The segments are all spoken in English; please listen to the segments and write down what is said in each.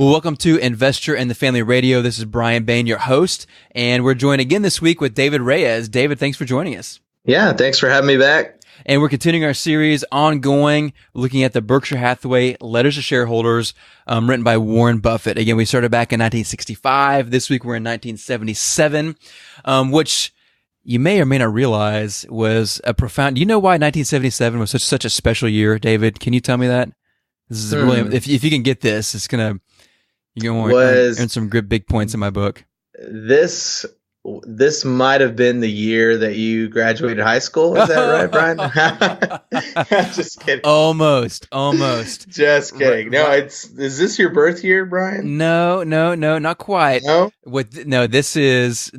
Well, welcome to Investor and the Family Radio. This is Brian Bain, your host, and we're joined again this week with David Reyes. David, thanks for joining us. Yeah, thanks for having me back. And we're continuing our series ongoing, looking at the Berkshire Hathaway Letters to Shareholders, written by Warren Buffett. Again, we started back in 1965. This week we're in 1977, which you may or may not realize was a profound. Do you know why 1977 was such a special year, David? Can you tell me that? This is really, if you can get this, you're going to earn some good big points in my book. This might have been the year that you graduated high school. Is that right, Brian? Just kidding. Almost. Just kidding. No, is this your birth year, Brian? No, not quite. No. This is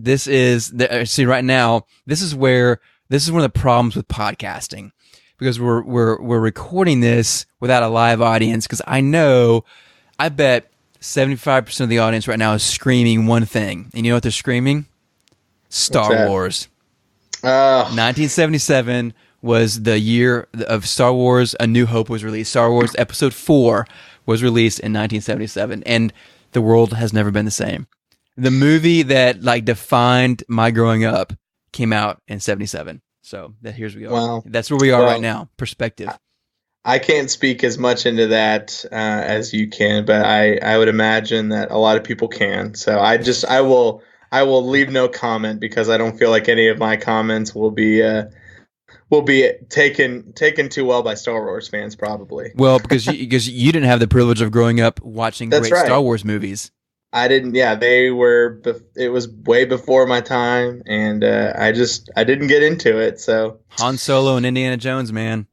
see right now. This is one of the problems with podcasting, because we're recording this without a live audience. Because I bet 75% of the audience right now is screaming one thing, and you know what they're screaming? Star Wars. 1977 was the year of Star Wars. A New Hope was released. Star Wars Episode 4 was released in 1977, and the world has never been the same. The movie that defined my growing up came out in 77. So here's we are. Wow. That's where we are right now. Perspective. I can't speak as much into that as you can, but I would imagine that a lot of people can. So I will leave no comment, because I don't feel like any of my comments will be taken too well by Star Wars fans, probably. Well, because you didn't have the privilege of growing up watching That's great right. Star Wars movies. I didn't. Yeah, it was way before my time, and I didn't get into it. So Han Solo and Indiana Jones, man.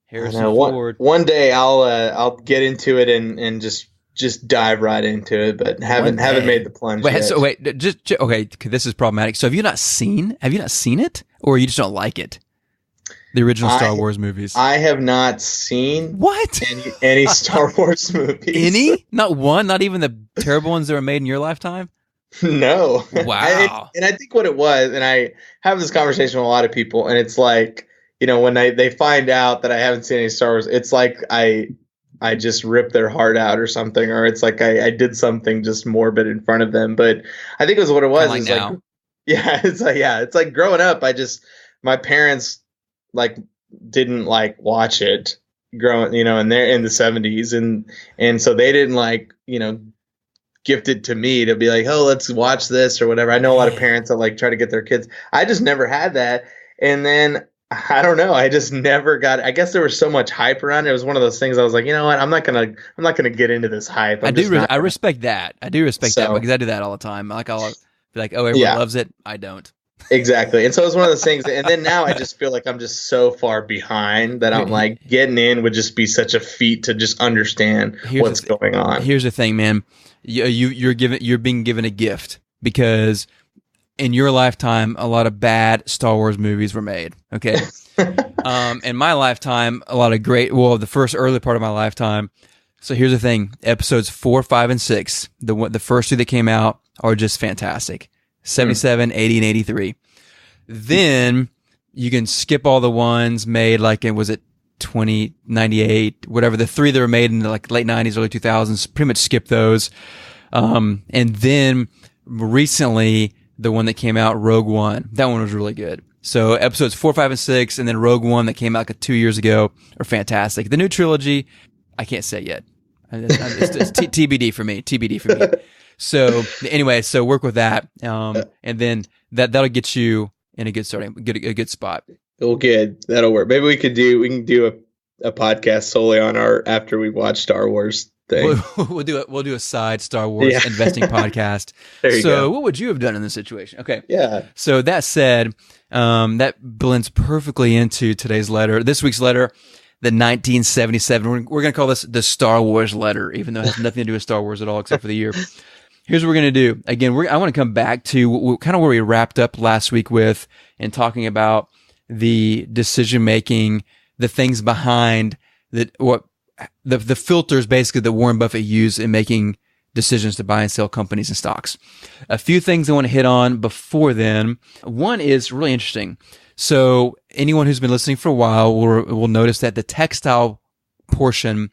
Harrison Ford. One day I'll get into it and just dive right into it, but haven't made the plunge yet. Okay, this is problematic. So have you not seen it, or you just don't like it? The original Star Wars movies. I have not seen any Star Wars movies. Any? Not one? Not even the terrible ones that were made in your lifetime? No. Wow. And I think what it was, and I have this conversation with a lot of people, and it's like, when they find out that I haven't seen any Star Wars, it's like I just ripped their heart out or something, or it's like I did something just morbid in front of them. But I think it was what it was. It's like growing up, my parents didn't watch it growing, and they're in the 70s, and so they didn't gift it to me to be like, oh, let's watch this or whatever. I know a lot of parents that try to get their kids. I just never had that. And then I don't know. I just never got it. I guess there was so much hype around it. It was one of those things I was like, you know what? I'm not gonna get into this hype. I respect that. I do respect that, because I do that all the time. I'll be like, oh, everyone loves it. I don't. Exactly. And so it was one of those things. And then now I just feel like I'm just so far behind that I'm getting in would just be such a feat to just understand what's going on. Here's the thing, man. You're being given a gift, because in your lifetime, a lot of bad Star Wars movies were made. Okay. In my lifetime, a lot of the first early part of my lifetime. So here's the thing: episodes 4, 5, and 6, the first two that came out, are just fantastic. 77, 80, and 83. Then you can skip all the ones made was it 98, whatever, the three that were made in the late 90s, early 2000s, pretty much skip those. And then recently, the one that came out, Rogue One, that one was really good. So episodes 4, 5, and 6, and then Rogue One that came out 2 years ago are fantastic. The new trilogy, I can't say yet. It's TBD for me. So anyway, work with that, and then that'll get you in a good spot. Well, good. That'll work. Maybe we can do a podcast solely on our after we watch Star Wars thing. We'll do a side Star Wars investing podcast. There you go. What would you have done in this situation? Okay. Yeah. So that said, that blends perfectly into today's letter, this week's letter. The 1977. We're going to call this the Star Wars letter, even though it has nothing to do with Star Wars at all, except for the year. Here's what we're going to do. Again, I want to come back to kind of where we wrapped up last week with, and talking about the decision making, the things behind the filters basically that Warren Buffett used in making decisions to buy and sell companies and stocks. A few things I want to hit on before then. One is really interesting. So anyone who's been listening for a while will notice that the textile portion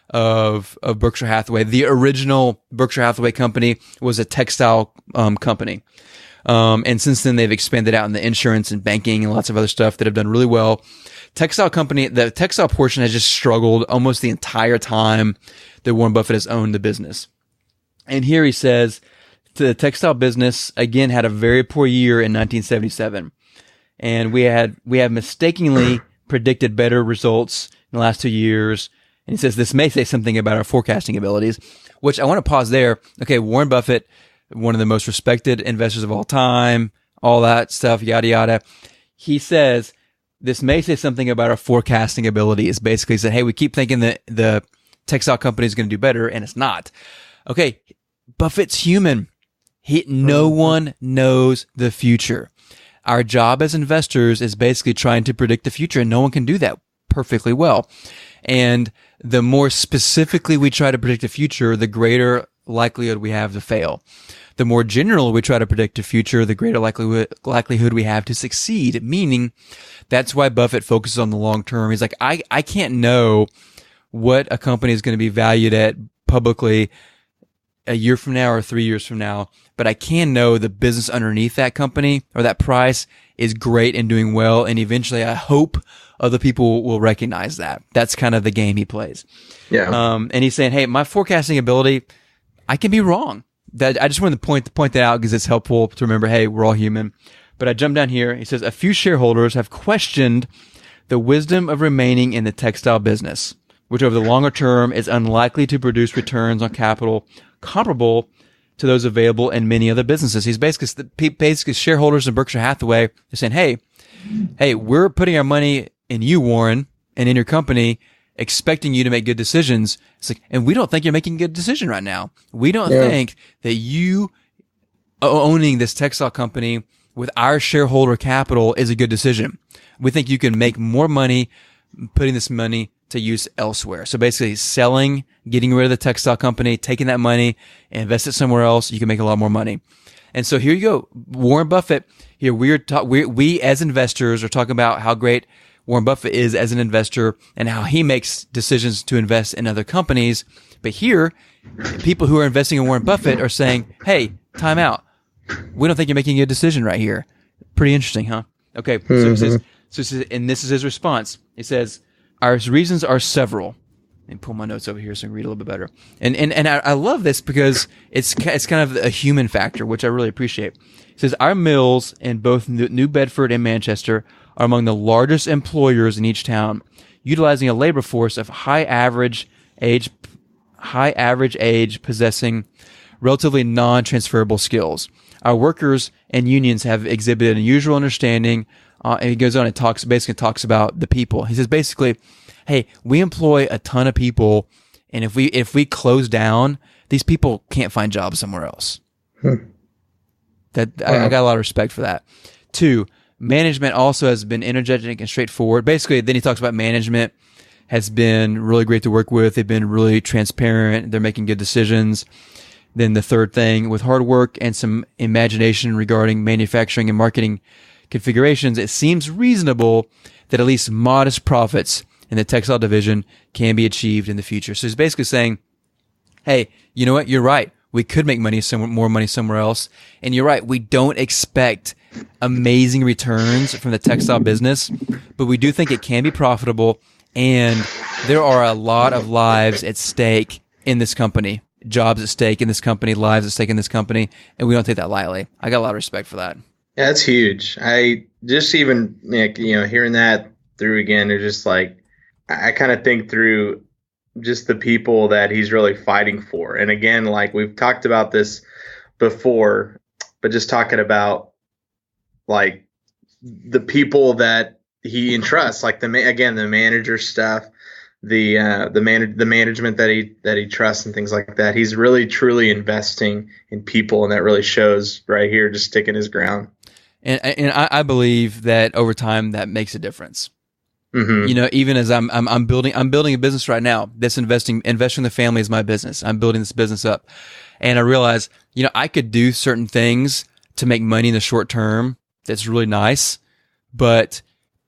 of Berkshire Hathaway. The original Berkshire Hathaway company was a textile company. And since then, they've expanded out in the insurance and banking and lots of other stuff that have done really well. The textile portion has just struggled almost the entire time that Warren Buffett has owned the business. And here he says the textile business, again, had a very poor year in 1977. And we have mistakenly predicted better results in the last 2 years. And he says this may say something about our forecasting abilities, which I want to pause there. Okay, Warren Buffett, one of the most respected investors of all time, all that stuff, yada, yada. He says this may say something about our forecasting abilities. Basically, he said, hey, we keep thinking that the textile company is going to do better, and it's not. Okay, Buffett's human. No one knows the future. Our job as investors is basically trying to predict the future, and no one can do that perfectly well. And the more specifically we try to predict the future, the greater likelihood we have to fail. The more general we try to predict the future, the greater likelihood we have to succeed, meaning that's why Buffett focuses on the long term. He's like, I can't know what a company is going to be valued at publicly a year from now or 3 years from now, but I can know the business underneath that company or that price is great and doing well. And eventually I hope other people will recognize that. That's kind of the game he plays. Yeah. And he's saying, hey, my forecasting ability, I can be wrong. That I just wanted to point that out because it's helpful to remember, hey, we're all human. But I jump down here. He says, a few shareholders have questioned the wisdom of remaining in the textile business, which over the longer term is unlikely to produce returns on capital comparable to those available in many other businesses. He's basically shareholders in Berkshire Hathaway are saying, hey, we're putting our money in you, Warren, and in your company, expecting you to make good decisions. It's like, and we don't think you're making a good decision right now. We don't think that you owning this textile company with our shareholder capital is a good decision. We think you can make more money putting this money to use elsewhere. So basically selling, getting rid of the textile company, taking that money and invest it somewhere else, you can make a lot more money. And so here you go. Warren Buffett, here we as investors are talking about how great Warren Buffett is as an investor and how he makes decisions to invest in other companies. But here, people who are investing in Warren Buffett are saying, hey, time out. We don't think you're making a good decision right here. Pretty interesting, huh? Okay. So he says, and this is his response. He says, our reasons are several. Let me pull my notes over here so I can read a little bit better. And I love this because it's kind of a human factor, which I really appreciate. It says, our mills in both New Bedford and Manchester are among the largest employers in each town, utilizing a labor force of high average age possessing relatively non-transferable skills. Our workers and unions have exhibited unusual understanding. And he goes on and talks about the people. He says basically, hey, we employ a ton of people, and if we close down, these people can't find jobs somewhere else. I got a lot of respect for that. 2, management also has been energetic and straightforward. Basically, then he talks about management has been really great to work with. They've been really transparent. They're making good decisions. Then the third thing, with hard work and some imagination regarding manufacturing and marketing configurations, it seems reasonable that at least modest profits in the textile division can be achieved in the future. So he's basically saying, hey, you know what? You're right. We could make more money somewhere else. And you're right. We don't expect amazing returns from the textile business, but we do think it can be profitable. And there are a lot of lives at stake in this company, jobs at stake in this company, lives at stake in this company. And we don't take that lightly. I got a lot of respect for that. Yeah, that's huge. I just even, hearing that through again, they're just like, I kind of think through just the people that he's really fighting for. And again, like we've talked about this before, but just talking about like the people that he entrusts, like the manager stuff, the management that he trusts and things like that. He's really truly investing in people, and that really shows right here, just sticking his ground. And I believe that over time that makes a difference. Mm-hmm. Even as I'm building a business right now. This investing in the family is my business. I'm building this business up, and I realize I could do certain things to make money in the short term. That's really nice, but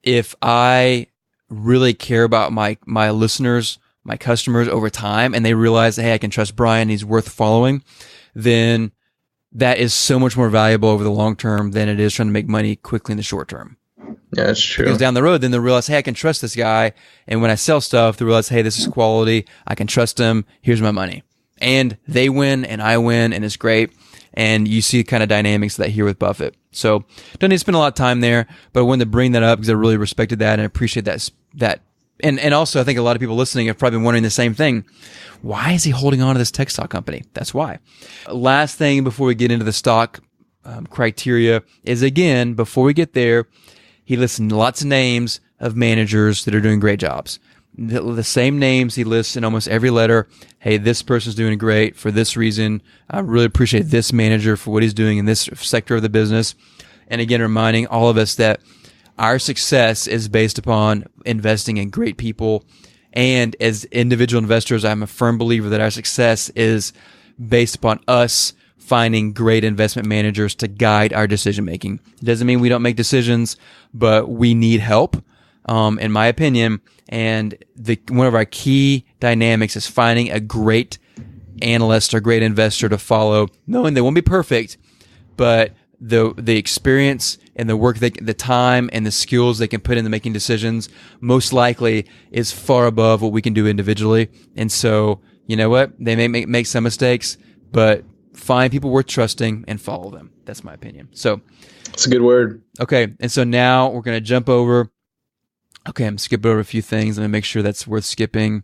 if I really care about my listeners my customers over time and they realize, hey, I can trust Brian, he's worth following, then that is so much more valuable over the long term than it is trying to make money quickly in the short term. Yeah, that's true. Because down the road, then they'll realize, hey, I can trust this guy. And when I sell stuff, they'll realize, hey, this is quality. I can trust him. Here's my money. And they win and I win and it's great. And you see kind of dynamics of that here with Buffett. So don't need to spend a lot of time there, but I wanted to bring that up because I really respected that and appreciate that. And also, I think a lot of people listening have probably been wondering the same thing. Why is he holding on to this tech stock company? That's why. Last thing before we get into the stock criteria is, again, before we get there, he lists lots of names of managers that are doing great jobs. The same names he lists in almost every letter. Hey, this person's doing great for this reason. I really appreciate this manager for what he's doing in this sector of the business. And again, reminding all of us that our success is based upon investing in great people. And as individual investors, I'm a firm believer that our success is based upon us finding great investment managers to guide our decision making. It doesn't mean we don't make decisions, but we need help, in my opinion. And one of our key dynamics is finding a great analyst or great investor to follow, knowing they won't be perfect, but the experience and the work, the time and the skills they can put into making decisions most likely is far above what we can do individually. And so, you know what? They may make some mistakes, but find people worth trusting and follow them. That's my opinion. So that's a good word. Okay. And so now we're going to jump over. Okay. I'm skipping over a few things. Let me make sure that's worth skipping.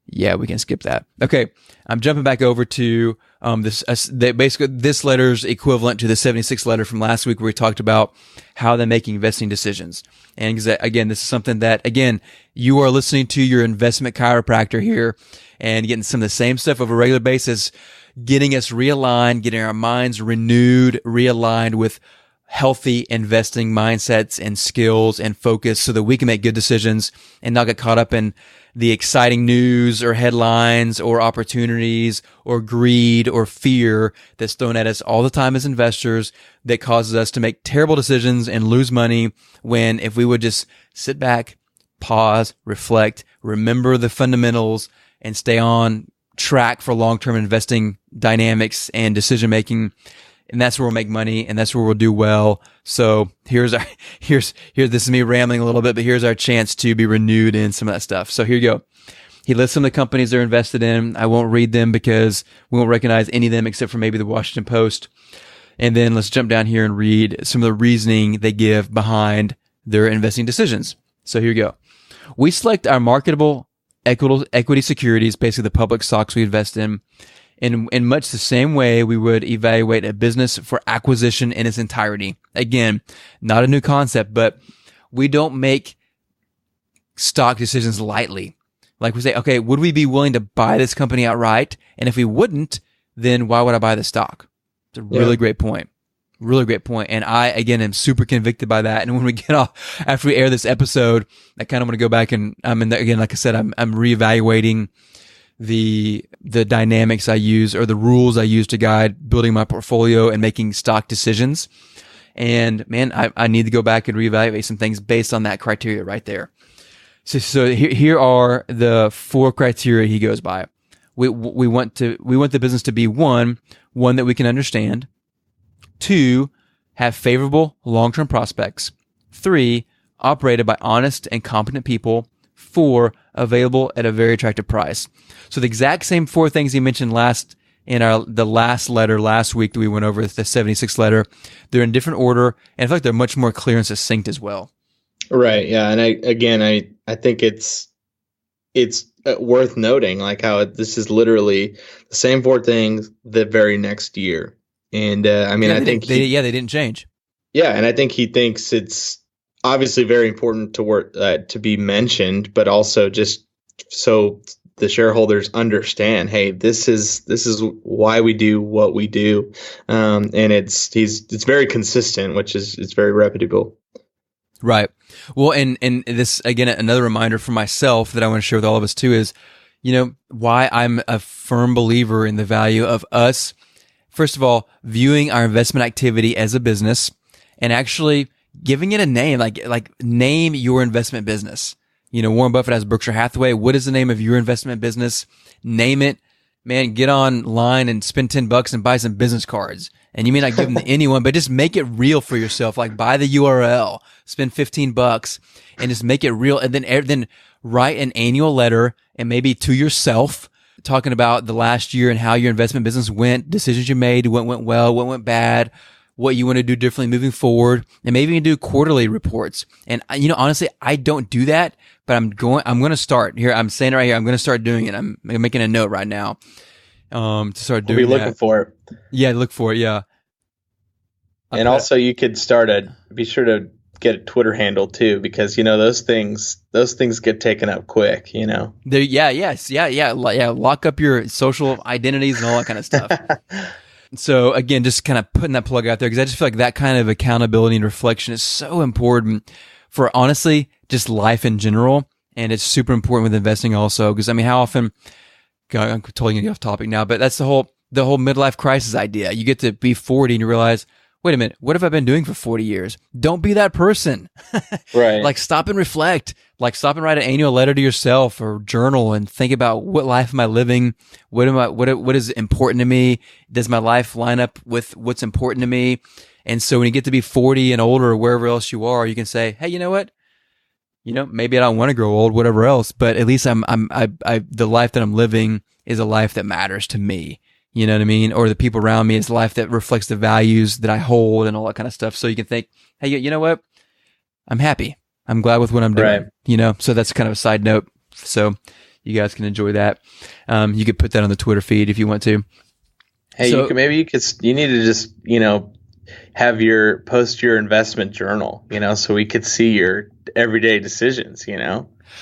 Yeah, we can skip that. Okay. I'm jumping back over to basically this letter's equivalent to the 76th letter from last week where we talked about how they're making investing decisions. And again, this is something that, again, you are listening to your investment chiropractor here and getting some of the same stuff on a regular basis, getting us realigned, getting our minds renewed, realigned with healthy investing mindsets and skills and focus so that we can make good decisions and not get caught up in the exciting news or headlines or opportunities or greed or fear that's thrown at us all the time as investors that causes us to make terrible decisions and lose money, when if we would just sit back, pause, reflect, remember the fundamentals, and stay on track for long-term investing dynamics and decision-making, and that's where we'll make money, and that's where we'll do well. So here's this is me rambling a little bit, but here's our chance to be renewed in some of that stuff. So here you go. He lists some of the companies they're invested in. I won't read them because we won't recognize any of them except for maybe the Washington Post. And then let's jump down here and read some of the reasoning they give behind their investing decisions. So here you go. We select our marketable equity securities, basically the public stocks we invest in much the same way we would evaluate a business for acquisition in its entirety. Again, not a new concept, but we don't make stock decisions lightly. Like we say, okay, would we be willing to buy this company outright? And if we wouldn't, then why would I buy the stock? It's a really great point. Really great point. And I, again, am super convicted by that. And when we get off, after we air this episode, I kind of want to go back and again, like I said, I'm reevaluating the dynamics I use or the rules I use to guide building my portfolio and making stock decisions. And man, I need to go back and reevaluate some things based on that criteria right there. So here are the 4 criteria he goes by. We want the business to be one that we can understand. 2, have favorable long-term prospects. 3, operated by honest and competent people. 4, available at a very attractive price. So the exact same 4 things he mentioned in the last letter last week that we went over, the 76th letter, they're in different order, and I feel like they're much more clear and succinct as well. Right. Yeah. And I think it's worth noting like how this is literally the same 4 things the very next year. And I think they didn't change. Yeah, and I think he thinks it's obviously very important to be mentioned, but also just so the shareholders understand, hey, this is why we do what we do, and it's very consistent, which is it's very reputable. Right. Well, and this again, another reminder for myself that I want to share with all of us too is, why I'm a firm believer in the value of us. First of all, viewing our investment activity as a business and actually giving it a name, like name your investment business. Warren Buffett has Berkshire Hathaway. What is the name of your investment business? Name it. Man, get online and spend $10 and buy some business cards. And you may not give them to anyone, but just make it real for yourself. Like buy the URL, spend $15 and just make it real. And then write an annual letter and maybe to yourself talking about the last year and how your investment business went, decisions you made, what went well, what went bad, what you want to do differently moving forward, and maybe you can do quarterly reports. And honestly, I don't do that, but I'm going to start here. I'm saying it right here. I'm going to start doing it. I'm making a note right now to start doing that. We'll be looking for it. Yeah, look for it. Yeah. And also you could be sure to get a Twitter handle too, because those things get taken up quick, Yeah. Lock up your social identities and all that kind of stuff. So again, just kind of putting that plug out there, because I just feel like that kind of accountability and reflection is so important for honestly just life in general, and it's super important with investing also. Because how often? God, I'm totally gonna get off topic now, but that's the whole midlife crisis idea. You get to be 40 and you realize, wait a minute, what have I been doing for 40 years? Don't be that person. Right. Like stop and reflect. Like stop and write an annual letter to yourself or journal and think about what life am I living? What is important to me? Does my life line up with what's important to me? And so when you get to be 40 and older or wherever else you are, you can say, hey, you know what? Maybe I don't want to grow old, whatever else, but at least the life that I'm living is a life that matters to me. You know what I mean? Or the people around me, it's a life that reflects the values that I hold and all that kind of stuff. So you can think, hey, you know what? I'm happy. I'm glad with what I'm doing. Right. So that's kind of a side note. So you guys can enjoy that. You could put that on the Twitter feed if you want to. Hey, you need to just, post your investment journal, so we could see your everyday decisions,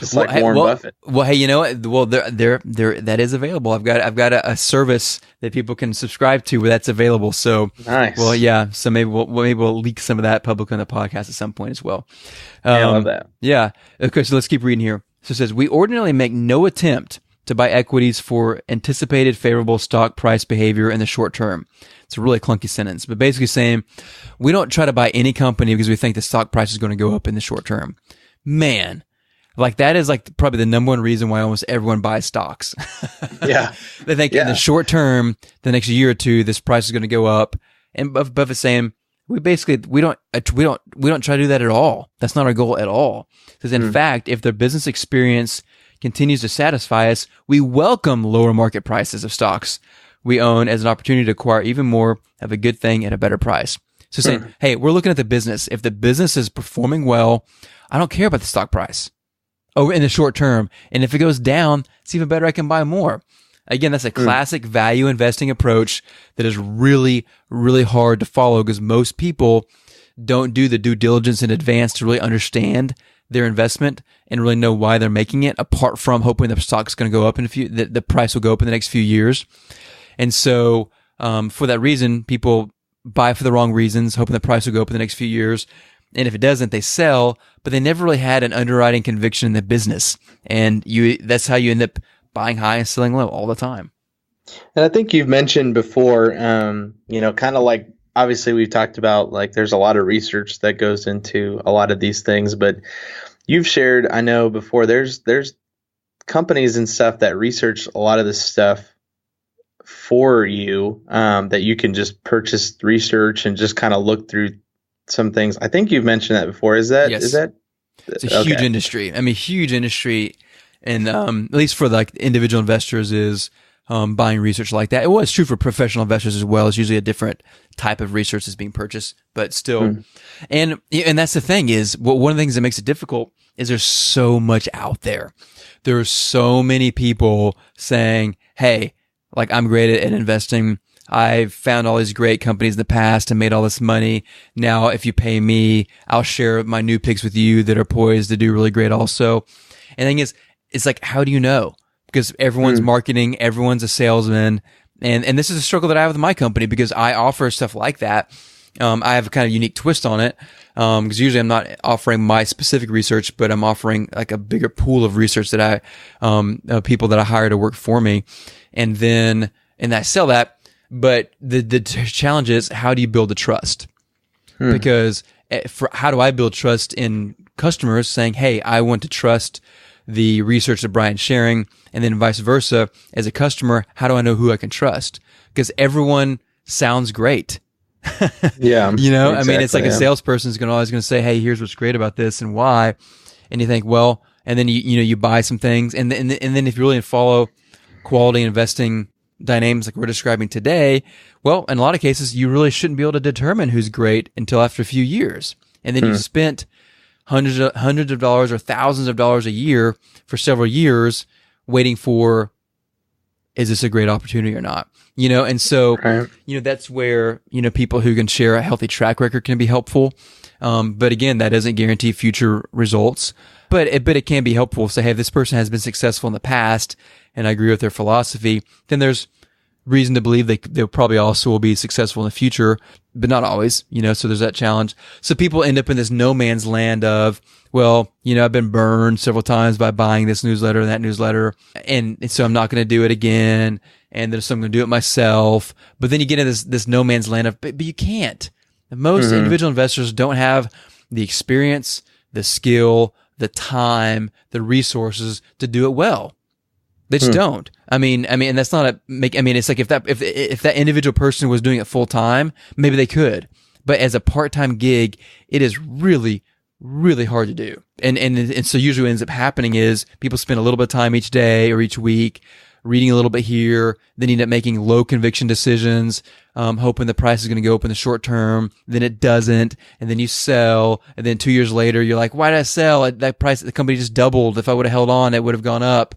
just like Warren Buffett. Well, hey, you know what? Well, there, that is available. I've got a service that people can subscribe to where that's available. So nice. Well, yeah. So maybe we'll leak some of that publicly on the podcast at some point as well. I love that. Yeah. Okay. So let's keep reading here. So it says, we ordinarily make no attempt to buy equities for anticipated favorable stock price behavior in the short term. It's a really clunky sentence, but basically saying we don't try to buy any company because we think the stock price is going to go up in the short term. Man, like that is like probably the number one reason why almost everyone buys stocks. Yeah. They think in the short term, the next year or two, this price is going to go up. And Buffett's saying we don't try to do that at all. That's not our goal at all. Because in fact, if the business experience continues to satisfy us, we welcome lower market prices of stocks we own as an opportunity to acquire even more of a good thing at a better price. So saying, hey, we're looking at the business. If the business is performing well, I don't care about the stock price in the short term. And if it goes down, it's even better. I can buy more. Again, that's a classic value investing approach that is really, really hard to follow because most people don't do the due diligence in advance to really understand their investment and really know why they're making it, apart from hoping the stock's going to go up the price will go up in the next few years. And so, for that reason, people buy for the wrong reasons, hoping the price will go up in the next few years. And if it doesn't, they sell, but they never really had an underwriting conviction in the business. And that's how you end up buying high and selling low all the time. And I think you've mentioned before, kind of like, obviously we've talked about like there's a lot of research that goes into a lot of these things, but you've shared, I know before, there's companies and stuff that research a lot of this stuff for you, that you can just purchase research and just kind of look through some things. I think you've mentioned that before. Is that? It's a huge industry. I mean, huge industry. And at least for like individual investors is buying research like that. Well, it's true for professional investors as well. It's usually a different type of research that's being purchased, but still. And that's the thing is, one of the things that makes it difficult is there's so much out there. There are so many people saying, hey, like I'm great at investing. I've found all these great companies in the past and made all this money. Now, if you pay me, I'll share my new picks with you that are poised to do really great also. And the thing is, it's like, how do you know? Because everyone's marketing, everyone's a salesman. And this is a struggle that I have with my company because I offer stuff like that. I have a kind of unique twist on it. Because usually I'm not offering my specific research, but I'm offering like a bigger pool of research that people that I hire to work for me. And I sell that. But the challenge is, how do you build the trust? Because how do I build trust in customers saying, hey, I want to trust the research that Brian's sharing, and then vice versa. As a customer, how do I know who I can trust? Because everyone sounds great. Yeah. I mean, it's like a salesperson is always going to say, hey, here's what's great about this and why. And you think, well, and then you buy some things. And then if you really follow quality investing dynamics like we're describing today, well, in a lot of cases, you really shouldn't be able to determine who's great until after a few years. And then you spent hundreds of dollars or thousands of dollars a year for several years waiting for, is this a great opportunity or not? And so, that's where, people who can share a healthy track record can be helpful. But again, that doesn't guarantee future results, but it can be helpful. Say, hey, if this person has been successful in the past and I agree with their philosophy, then there's reason to believe they'll probably also will be successful in the future, but not always, so there's that challenge. So people end up in this no man's land of, well, I've been burned several times by buying this newsletter and that newsletter, and so I'm not going to do it again, and then so I'm going to do it myself. But then you get into this no man's land of, but you can't. Most individual investors don't have the experience, the skill, the time, the resources to do it well. They just don't. I mean, and that's not it's like if that individual person was doing it full time, maybe they could. But as a part-time gig, it is really, really hard to do. And so usually what ends up happening is people spend a little bit of time each day or each week reading a little bit here, then you end up making low conviction decisions, hoping the price is going to go up in the short term, then it doesn't, and then you sell, and then 2 years later, you're like, why did I sell? That price, the company just doubled. If I would have held on, it would have gone up.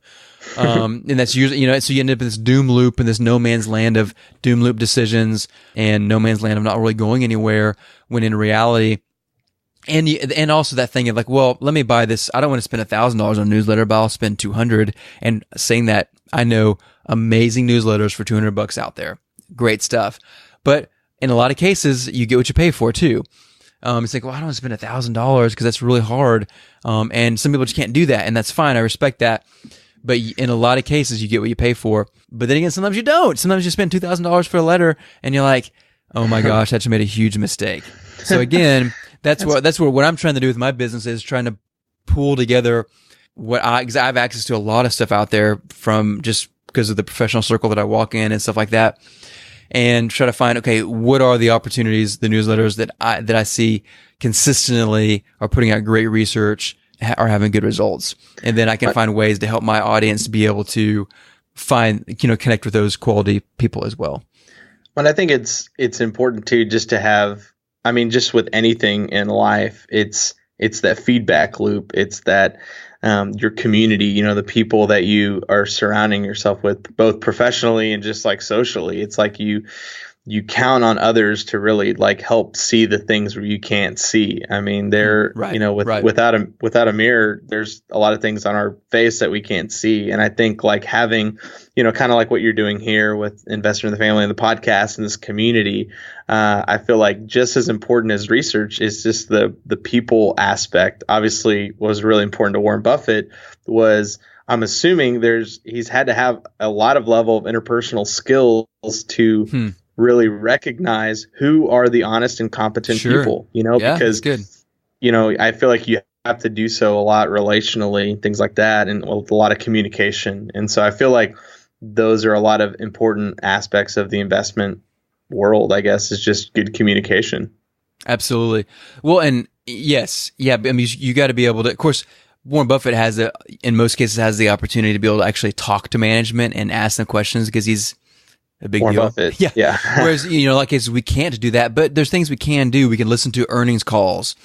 And that's usually, so you end up in this doom loop, in this no man's land of doom loop decisions and no man's land of not really going anywhere, when in reality, and also that thing of like, well, let me buy this. I don't want to spend $1,000 on a newsletter, but I'll spend $200. And saying that, I know amazing newsletters for $200 out there. Great stuff. But in a lot of cases, you get what you pay for too. It's like, well, I don't want to spend $1,000 because that's really hard. And some people just can't do that. And that's fine. I respect that. But in a lot of cases, you get what you pay for. But then again, sometimes you don't. Sometimes you spend $2,000 for a letter and you're like, oh my gosh, I just made a huge mistake. So again, that's what I'm trying to do with my business is trying to pull together because I have access to a lot of stuff out there from just because of the professional circle that I walk in and stuff like that, and try to find, okay, what are the opportunities, the newsletters that I see consistently are putting out great research, are having good results. And then I can find ways to help my audience to be able to find, connect with those quality people as well. But I think it's important too, just to have, just with anything in life, it's that feedback loop. It's that your community, the people that you are surrounding yourself with, both professionally and just like socially. It's like you count on others to really like help see the things where you can't see. They're without a mirror, there's a lot of things on our face that we can't see. And I think like having, kind of like what you're doing here with Investor in the Family and the podcast and this community, I feel like just as important as research is just the people aspect. Obviously, what was really important to Warren Buffett was, I'm assuming he's had to have a lot of level of interpersonal skills to really recognize who are the honest and competent people, because good. I feel like you have to do so a lot relationally, things like that, and with a lot of communication. And so I feel like those are a lot of important aspects of the investment world, I guess, is just good communication. Absolutely. Well, and yes, yeah, you got to be able to, of course, Warren Buffett in most cases has the opportunity to be able to actually talk to management and ask them questions because he's a big Warren deal. Buffett. Yeah. Whereas, in a lot of cases, we can't do that, but there's things we can do. We can listen to earnings calls.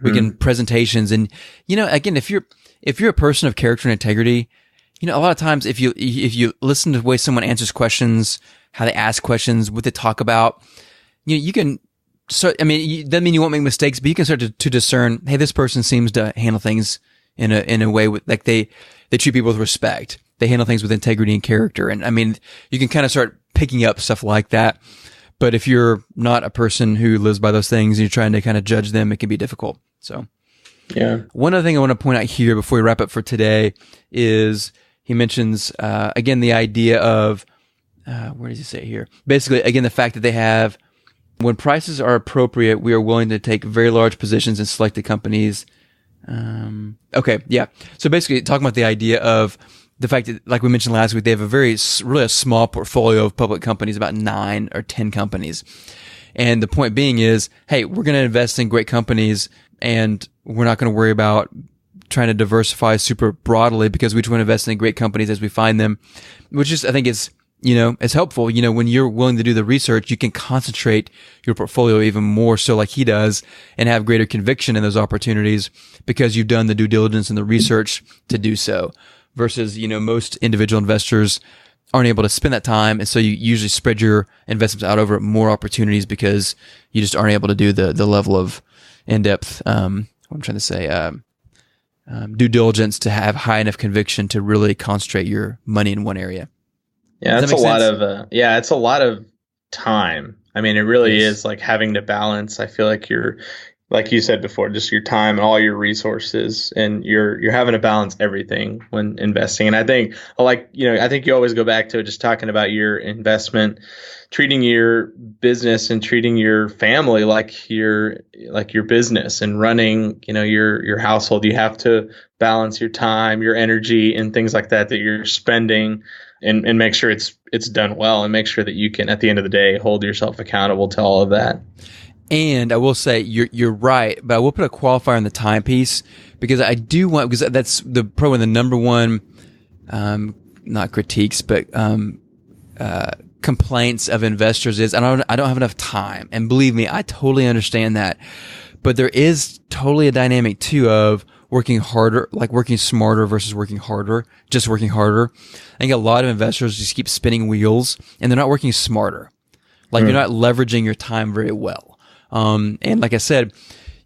We can presentations. And, again, if you're a person of character and integrity, a lot of times if you listen to the way someone answers questions, how they ask questions, what they talk about, you can start, doesn't mean you won't make mistakes, but you can start to discern, hey, this person seems to handle things in a way with, like they treat people with respect. They handle things with integrity and character. And you can kind of start picking up stuff like that. But if you're not a person who lives by those things and you're trying to kind of judge them, it can be difficult. So, yeah. One other thing I want to point out here before we wrap up for today is he mentions, again, the idea of, where does he say here? Basically, again, the fact that they have, when prices are appropriate, we are willing to take very large positions in selected companies Okay, yeah. So basically, talking about the idea of the fact that, like we mentioned last week, they have really a small portfolio of public companies, about 9 or 10 companies. And the point being is, hey, we're going to invest in great companies, and we're not going to worry about trying to diversify super broadly, because we just want to invest in great companies as we find them, which is, I think, is, it's helpful. When you're willing to do the research, you can concentrate your portfolio even more so, like he does, and have greater conviction in those opportunities because you've done the due diligence and the research to do so. Versus, most individual investors aren't able to spend that time, and so you usually spread your investments out over more opportunities because you just aren't able to do the level of in-depth, due diligence to have high enough conviction to really concentrate your money in one area. Yeah, it's a lot of time. I mean, it really is like having to balance. I feel like like you said before, just your time and all your resources, and you're having to balance everything when investing. And I think you always go back to just talking about your investment, treating your business and treating your family like your business, and running, your household. You have to balance your time, your energy, and things like that you're spending, and make sure it's done well, and make sure that you can, at the end of the day, hold yourself accountable to all of that. And I will say you're right, but I will put a qualifier on the timepiece, because that's probably the number one, not critiques, but complaints of investors is I don't have enough time. And believe me, I totally understand that. But there is totally a dynamic too of working harder, like working smarter versus working harder, just working harder. I think a lot of investors just keep spinning wheels and they're not working smarter. Like you're not leveraging your time very well. And like I said,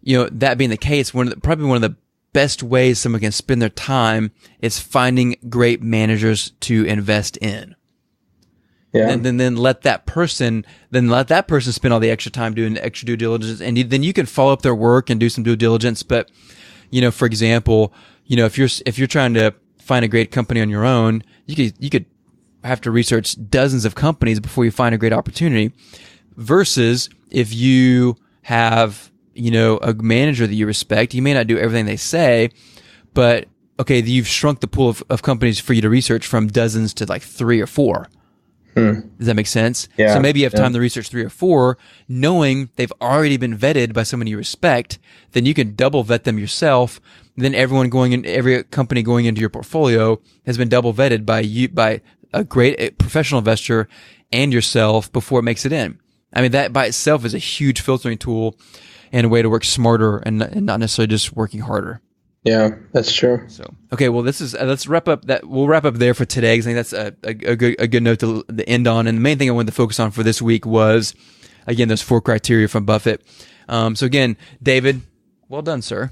that being the case, probably one of the best ways someone can spend their time is finding great managers to invest in. Yeah. And then let that person spend all the extra time doing the extra due diligence, and then you can follow up their work and do some due diligence. But, for example, if you're trying to find a great company on your own, you could have to research dozens of companies before you find a great opportunity, versus if you have, a manager that you respect. You may not do everything they say, but okay, you've shrunk the pool of companies for you to research from dozens to like 3 or 4. Does that make sense? Yeah. So maybe you have time to research 3 or 4, knowing they've already been vetted by someone you respect. Then you can double vet them yourself. Then every company going into your portfolio has been double vetted by a great professional investor and yourself before it makes it in. I mean, that by itself is a huge filtering tool and a way to work smarter and not necessarily just working harder. Yeah, that's true. So, okay, well, let's wrap up that. We'll wrap up there for today, because I think that's a good note to end on. And the main thing I wanted to focus on for this week was, again, those 4 criteria from Buffett. So again, David, well done, sir.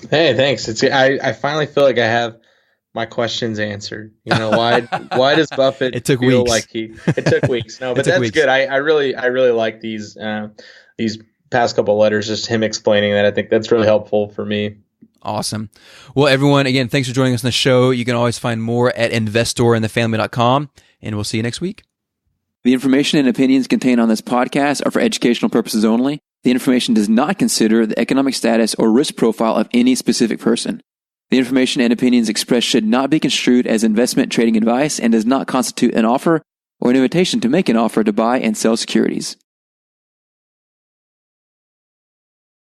Hey, thanks. I finally feel like I have my questions answered. Why does Buffett it took feel weeks. Like it took weeks? No, but that's weeks. Good. I really like these past couple letters, just him explaining that. I think that's really helpful for me. Awesome. Well, everyone, again, thanks for joining us on the show. You can always find more at investorinthefamily.com, and we'll see you next week. The information and opinions contained on this podcast are for educational purposes only. The information does not consider the economic status or risk profile of any specific person. The information and opinions expressed should not be construed as investment trading advice and does not constitute an offer or an invitation to make an offer to buy and sell securities.